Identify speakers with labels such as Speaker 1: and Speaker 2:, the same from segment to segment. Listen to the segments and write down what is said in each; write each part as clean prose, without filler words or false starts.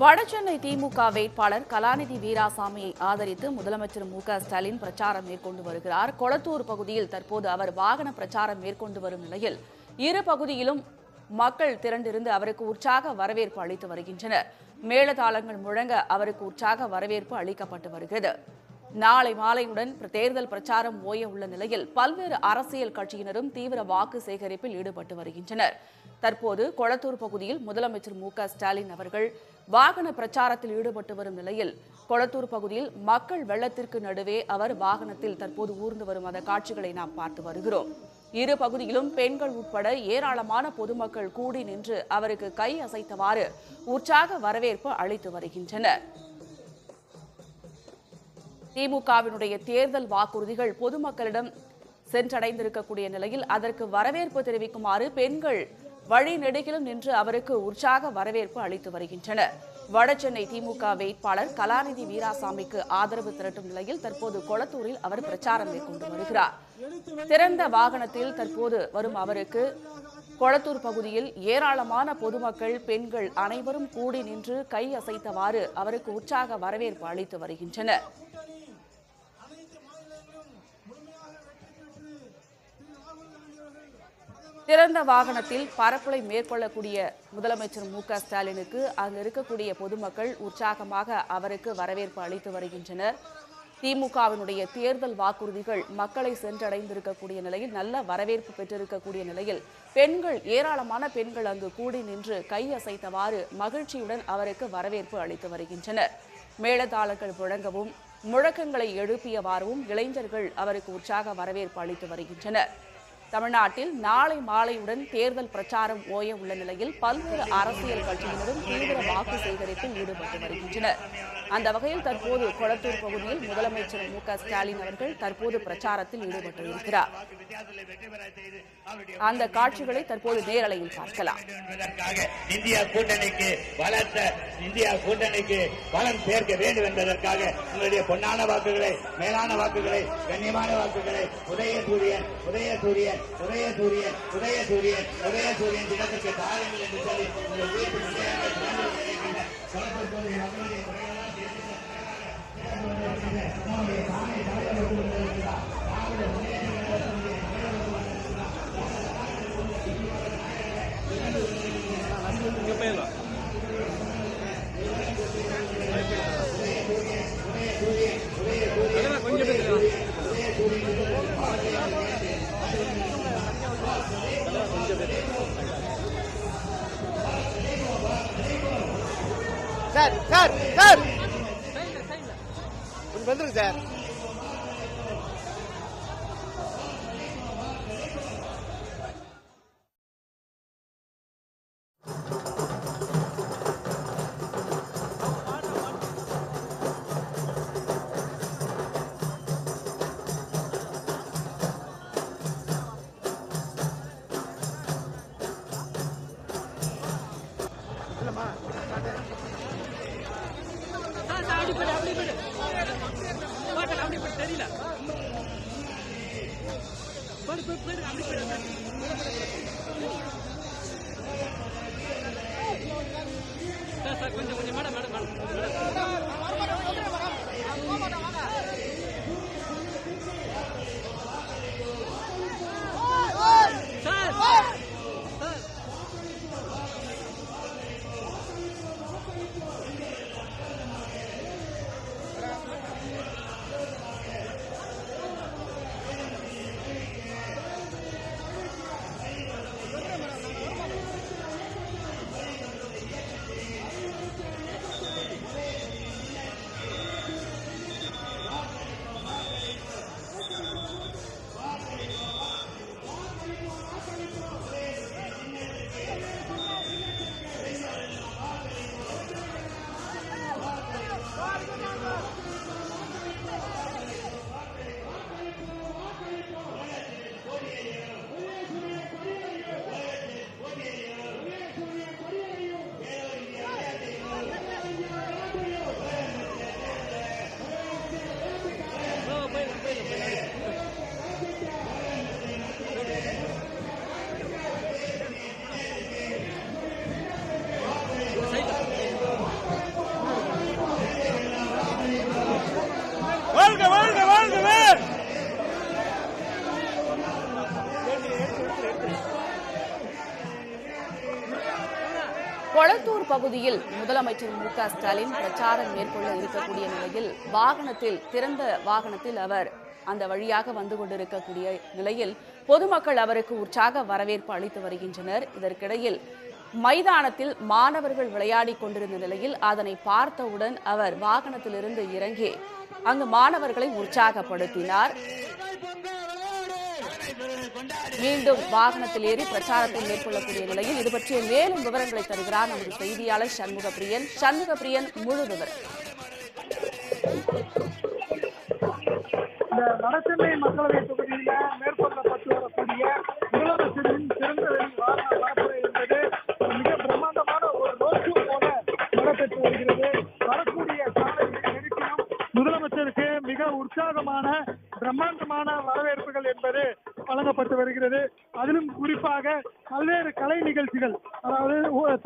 Speaker 1: வடசென்னை திமுக வேட்பாளர் கலாநிதி வீராசாமியை ஆதரித்து முதலமைச்சர் மு.க.ஸ்டாலின் பிரச்சாரம் மேற்கொண்டு வருகிறார். கொளத்தூர் பகுதியில் தற்போது அவர் வாகன பிரச்சாரம் மேற்கொண்டு வரும் நிலையில் இரு பகுதியிலும் மக்கள் திரண்டிருந்து அவருக்கு உற்சாக வரவேற்பு அளித்து வருகின்றனர். மேளதாளங்கள் முழங்க அவருக்கு உற்சாக வரவேற்பு அளிக்கப்பட்டு வருகிறது. நாளை மாலையுடன் தேர்தல் பிரச்சாரம் ஓய உள்ள நிலையில் பல்வேறு அரசியல் கட்சியினரும் தீவிர வாக்கு சேகரிப்பில் ஈடுபட்டு வருகின்றனர். தற்போது கொளத்தூர் பகுதியில் முதலமைச்சர் மு.க.ஸ்டாலின் அவர்கள் வாகன பிரச்சாரத்தில் ஈடுபட்டு வரும் நிலையில் கொளத்தூர் பகுதியில் மக்கள் வெள்ளத்திற்கு நடுவே அவர் வாகனத்தில் தற்போது ஊர்ந்து வரும் அந்த காட்சிகளை நாம் பார்த்து வருகிறோம். இரு பகுதியிலும் பெண்கள் உட்பட ஏராளமான பொதுமக்கள் கூடி நின்று அவருக்கு கை அசைத்தவாறு உற்சாக வரவேற்பு அளித்து வருகின்றனர். திமுகவினுடைய தேர்தல் வாக்குறுதிகள் பொதுமக்களிடம் சென்றடைந்திருக்கக்கூடிய நிலையில் அதற்கு வரவேற்பு தெரிவிக்குமாறு பெண்கள் வழி நெடுகிலும் நின்று அவருக்கு உற்சாக வரவேற்பு அளித்து வருகின்றனர். வடசென்னை திமுக வேட்பாளர் கலாநிதி வீராசாமிக்கு ஆதரவு திரட்டும் நிலையில் தற்போது கொளத்தூரில் அவர் பிரச்சாரம் மேற்கொண்டு வருகிறார். திறந்த வாகனத்தில் தற்போது வரும் அவருக்கு கொளத்தூர் பகுதியில் ஏராளமான பொதுமக்கள் பெண்கள் அனைவரும் கூடி நின்று கை அசைத்தவாறு அவருக்கு உற்சாக வரவேற்பு அளித்து வருகின்றனர். திறந்த வாகனத்தில் பரப்புரை மேற்கொள்ளக்கூடிய முதலமைச்சர் மு.க.ஸ்டாலினுக்கு அங்கு இருக்கக்கூடிய பொதுமக்கள் உற்சாகமாக அவருக்கு வரவேற்பு அளித்து வருகின்றனர். திமுகவினுடைய தேர்தல் வாக்குறுதிகள் மக்களை சென்றடைந்திருக்கக்கூடிய நிலையில் நல்ல வரவேற்பு பெற்றிருக்கக்கூடிய நிலையில் ஏராளமான பெண்கள் அங்கு கூடி நின்று கை அசைத்தவாறு மகிழ்ச்சியுடன் அவருக்கு வரவேற்பு அளித்து வருகின்றனர். மேளதாளங்கள் முழங்கவும் முழக்கங்களை எழுப்பியவாறும் இளைஞர்கள் அவருக்கு உற்சாக வரவேற்பு அளித்து வருகின்றனர். தமிழ்நாட்டில் நாளை மாலையுடன் தேர்தல் பிரச்சாரம் ஓய உள்ள நிலையில் பல்வேறு அரசியல் கட்சியினரும் தீவிர வாக்கு சேகரிப்பில் ஈடுபட்டு வருகின்றனர். அந்த வகையில் தற்போது கொளத்தூர் பகுதியில் முதலமைச்சர் மு.க.ஸ்டாலின் அவர்கள் தற்போது பிரச்சாரத்தில் ஈடுபட்டு இருக்கிறார். அந்த காட்சிகளை தற்போது நேரலையில் பார்க்கலாம்.
Speaker 2: இந்தியா கூட்டணிக்கு பலம் சேர்க்க வேண்டும் என்பதற்காக உங்களுடைய பொன்னான வாக்குகளை, மேலான வாக்குகளை, கண்ணியமான வாக்குகளை உதயசூரியன் தினத்திற்கு தாருங்கள் என்று சொல்லி உங்கள் வீட்டு
Speaker 3: சார் சார் கொஞ்சம் வந்துருங்க சார்.
Speaker 4: தெரியல கொஞ்சம் மேடம்
Speaker 1: கொளத்தூர் பகுதியில் முதலமைச்சர் மு.க.ஸ்டாலின் பிரச்சாரம் மேற்கொள்ள இருக்கக்கூடிய நிலையில் திறந்த வாகனத்தில் அவர் அந்த வழியாக வந்து கொண்டிருக்கக்கூடிய நிலையில் பொதுமக்கள் அவருக்கு உற்சாக வரவேற்பு அளித்து வருகின்றனர். இதற்கிடையில் மைதானத்தில் மாணவர்கள் விளையாடி கொண்டிருந்த நிலையில் அதனை பார்த்தவுடன் அவர் வாகனத்திலிருந்து இறங்கி அங்கு மாணவர்களை உற்சாகப்படுத்தினார். மீண்டும் வாகனத்தில் ஏறி பிரச்சாரத்தை மேற்கொள்ளக்கூடிய நிலையில் இது பற்றிய மேலும் விவரங்களை தருகிறார் நமது செய்தியாளர் சண்முகப்பிரியன். முழு விவரம்.
Speaker 3: இந்த வடசென்னை மக்களவை தொகுதியில மேற்கொள்ளப்பட்டு வரக்கூடிய முதலமைச்சரின் திறந்தவெளி வாகன பரப்புரை என்பது மிக பிரம்மாண்டமான ஒரு ரோட் ஷோ போல நடைபெற்று வருகிறது. வரக்கூடிய சாலை நெருக்கிலும் முதலமைச்சருக்கு மிக உற்சாகமான பிரம்மாண்டமான வரவேற்புகள் என்பது வழங்கப்பட்டு வருகிறது. அதிலும் குறிப்பாக பல்வேறு கலை நிகழ்ச்சிகள், அதாவது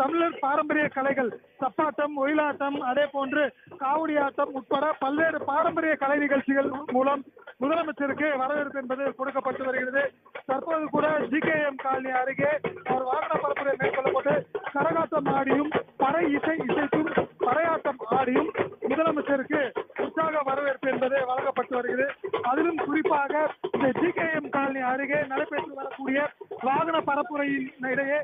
Speaker 3: தமிழர் பாரம்பரிய கலைகள், தப்பாட்டம், ஒயிலாட்டம், அதே போன்று காவடியாட்டம் உட்பட பல்வேறு பாரம்பரிய கலை நிகழ்ச்சிகள் மூலம் முதலமைச்சருக்கு வரவேற்பு என்பது கொடுக்கப்பட்டு வருகிறது. தற்போது கூட GKM காலனி அருகே அவர் வாகன பரப்புரை மேற்கொள்ளப்பட்டு கரகாட்டம் ஆடியும் பறை இசைக்கும் பறையாட்டம் ஆடியும் முதலமைச்சருக்கு உற்சாக வரவேற்பு என்பது வழங்கப்பட்டு வருகிறது. அதிலும் குறிப்பாக இந்த GKM காலனி அருகே நடைபெற்று வரக்கூடிய வாகன பரப்புரையின் இடையே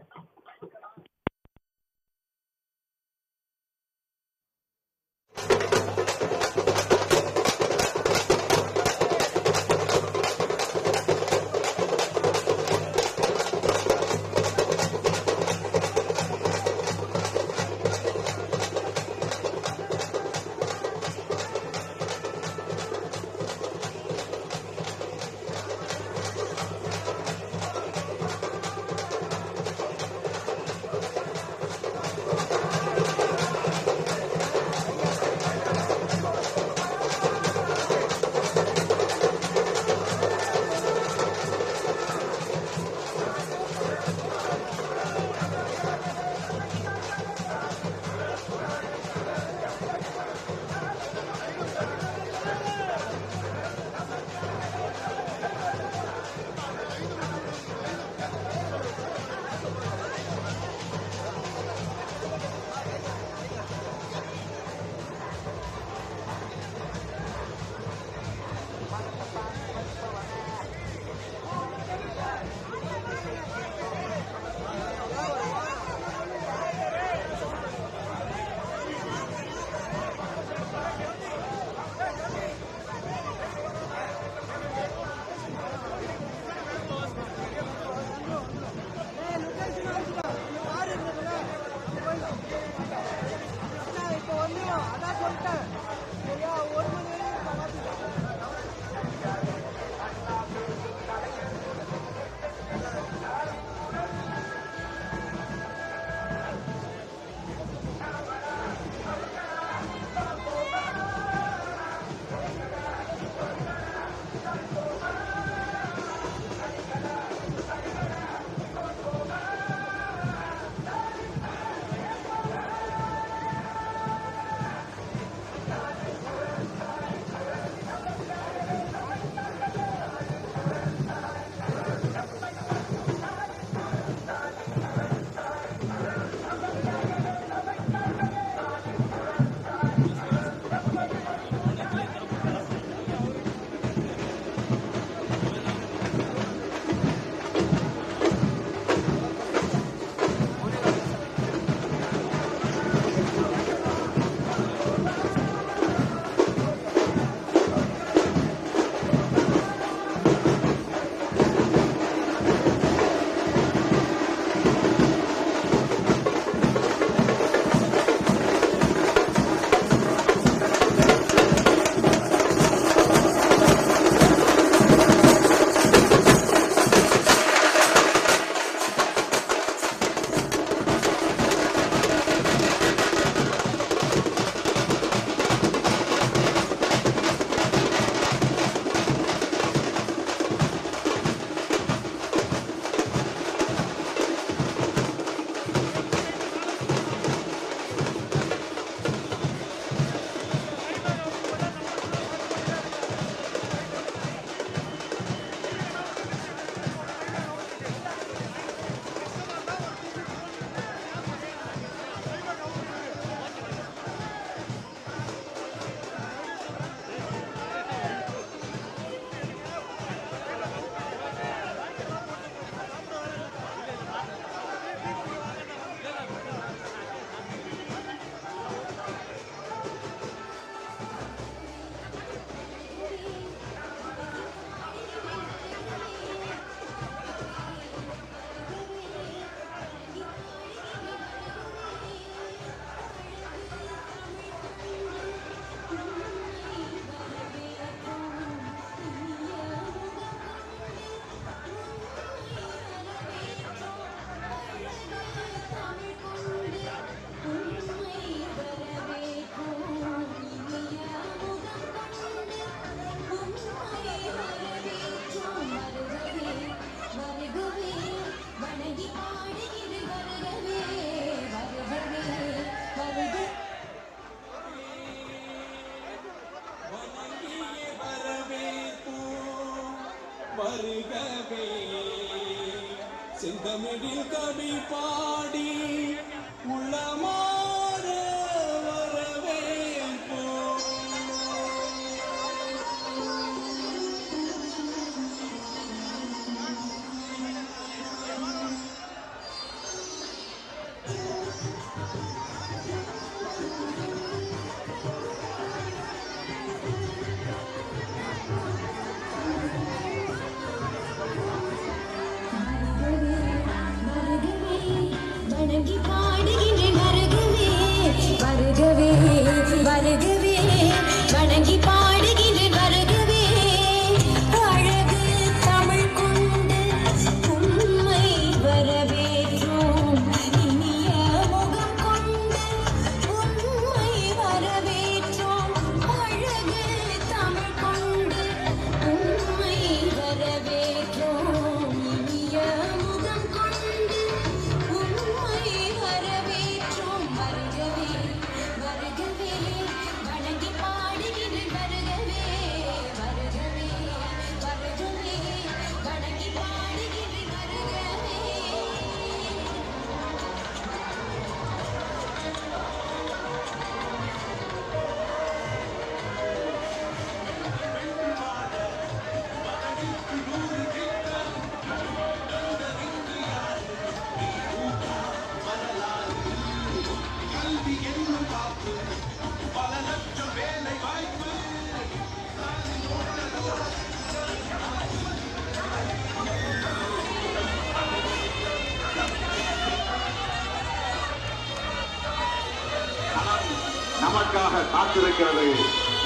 Speaker 4: நமக்காக காத்திருக்கிறது.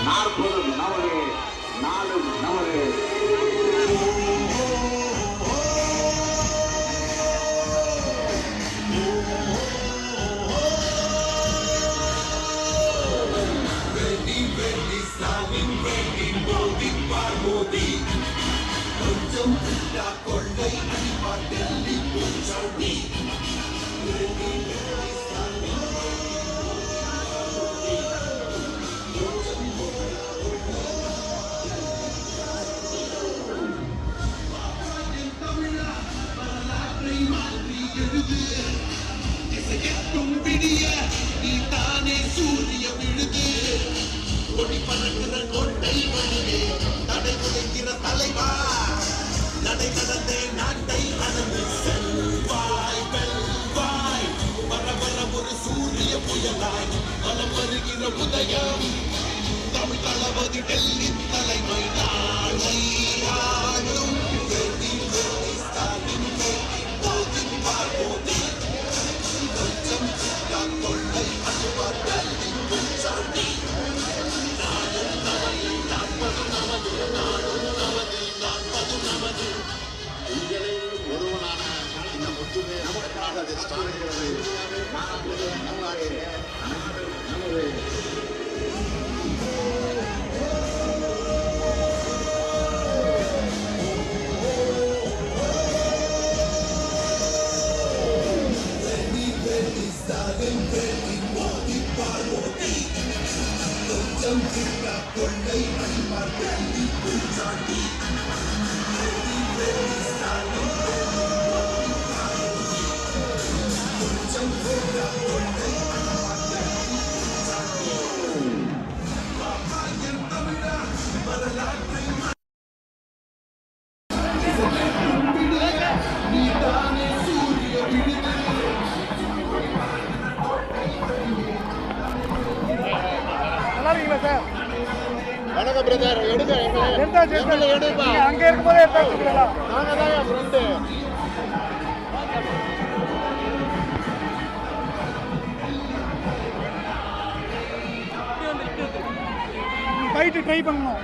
Speaker 4: 40 நமது, 4 நமது. கொஞ்சம் கொள்ளை அடிப்பாட்டெல்லி பூச்சாண்டி உதயம் தமிழ் தளபதி டெல்லி தலைமை நாளை ஆளும் கொள்ளை அனுபவி சாண்டி ஒருவனான இந்த முத்துமே நமக்காக அதை ஸ்தானிக்கிறது. கொள்ளை அடிமாட்டி பூச்சாண்டி
Speaker 3: நல்லா இருக்கீங்களா சார்?
Speaker 4: வணக்கம் பிரதர். எடுங்க எடுப்பா.
Speaker 3: அங்கே இருக்கும்போதே எடுத்தாச்சுங்களா?
Speaker 4: நாங்கள் தான் என் ஃப்ரெண்டு.
Speaker 3: ஃபைட்டு ட்ரை பண்ணணும்.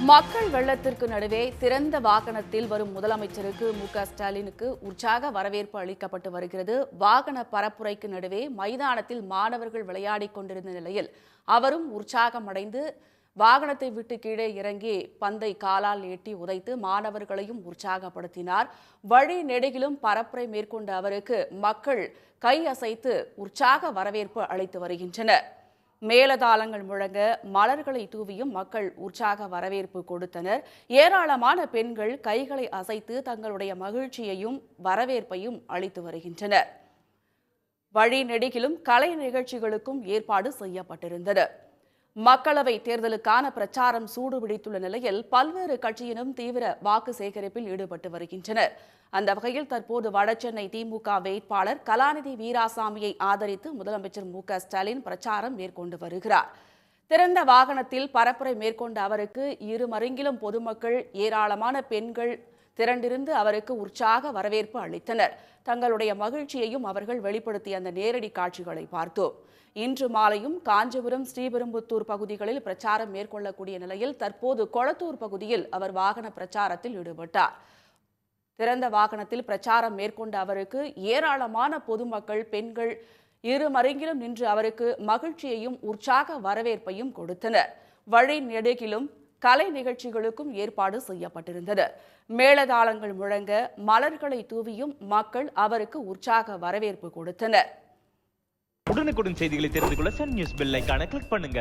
Speaker 1: மக்கள் வெள்ளத்திற்கு நடுவே திறந்த வாகனத்தில் வரும் முதலமைச்சருக்கு மு.க.ஸ்டாலினுக்கு உற்சாக வரவேற்பு அளிக்கப்பட்டு வருகிறது. வாகன பரப்புரைக்கு நடுவே மைதானத்தில் மாணவர்கள் விளையாடிக் கொண்டிருந்த நிலையில் அவரும் உற்சாகமடைந்து வாகனத்தை விட்டு கீழே இறங்கி பந்தை காலால் எட்டி உதைத்து மாணவர்களையும் உற்சாகப்படுத்தினார். வழி நெடுகிலும் பரப்புரை மேற்கொண்ட அவருக்கு மக்கள் கை அசைத்து உற்சாக வரவேற்பு அளித்து வருகின்றனர். மேலதாளங்கள் முழங்க மலர்களை தூவியும் மக்கள் உற்சாக வரவேற்பு கொடுத்தனர். ஏராளமான பெண்கள் கைகளை அசைத்து தங்களுடைய மகிழ்ச்சியையும் வரவேற்பையும் அளித்து வருகின்றனர். வழி நெடுகிலும் கலை நிகழ்ச்சிகளுக்கும் ஏற்பாடு செய்யப்பட்டிருந்தது. மக்களவை தேர்தலுக்கான பிரச்சாரம் சூடுபிடித்துள்ள நிலையில் பல்வேறு கட்சியினரும் தீவிர வாக்கு சேகரிப்பில் ஈடுபட்டு வருகின்றனர். அந்த வகையில் தற்போது வடசென்னை திமுக வேட்பாளர் கலாநிதி வீராசாமியை ஆதரித்து முதலமைச்சர் மு.க.ஸ்டாலின் பிரச்சாரம் மேற்கொண்டு வருகிறார். திறந்த வாகனத்தில் பரப்புரை மேற்கொண்ட அவருக்கு இருமருங்கிலும் பொதுமக்கள் ஏராளமான பெண்கள் திரண்டிருந்து அவருக்கு உற்சாக வரவேற்பு அளித்தனர். தங்களுடைய மகிழ்ச்சியையும் அவர்கள் வெளிப்படுத்திய அந்த நேரடி காட்சிகளை பார்த்தோம். இன்று மாலையும் காஞ்சிபுரம், ஸ்ரீபெரும்புத்தூர் பகுதிகளில் பிரச்சாரம் மேற்கொள்ளக்கூடிய நிலையில் தற்போது கொளத்தூர் பகுதியில் அவர் வாகன பிரச்சாரத்தில் ஈடுபட்டார். திறந்த வாகனத்தில் பிரச்சாரம் மேற்கொண்ட அவருக்கு ஏராளமான பொதுமக்கள், பெண்கள் இருமருங்கிலும் நின்று அவருக்கு மகிழ்ச்சியையும் உற்சாக வரவேற்பையும் கொடுத்தனர். வழி நெடுகிலும் கலை நிகழ்ச்சிகளுக்கும் ஏற்பாடு செய்யப்பட்டிருந்தது. மேளதாளங்கள் முழங்க மலர்களை தூவியும் மக்கள் அவருக்கு உற்சாக வரவேற்பு கொடுத்தனர்.
Speaker 5: உடனுக்குடன் செய்திகளை தெரிந்து கொள்ள சன் நியூஸ் பெல் ஐகானை கிளிக் பண்ணுங்க.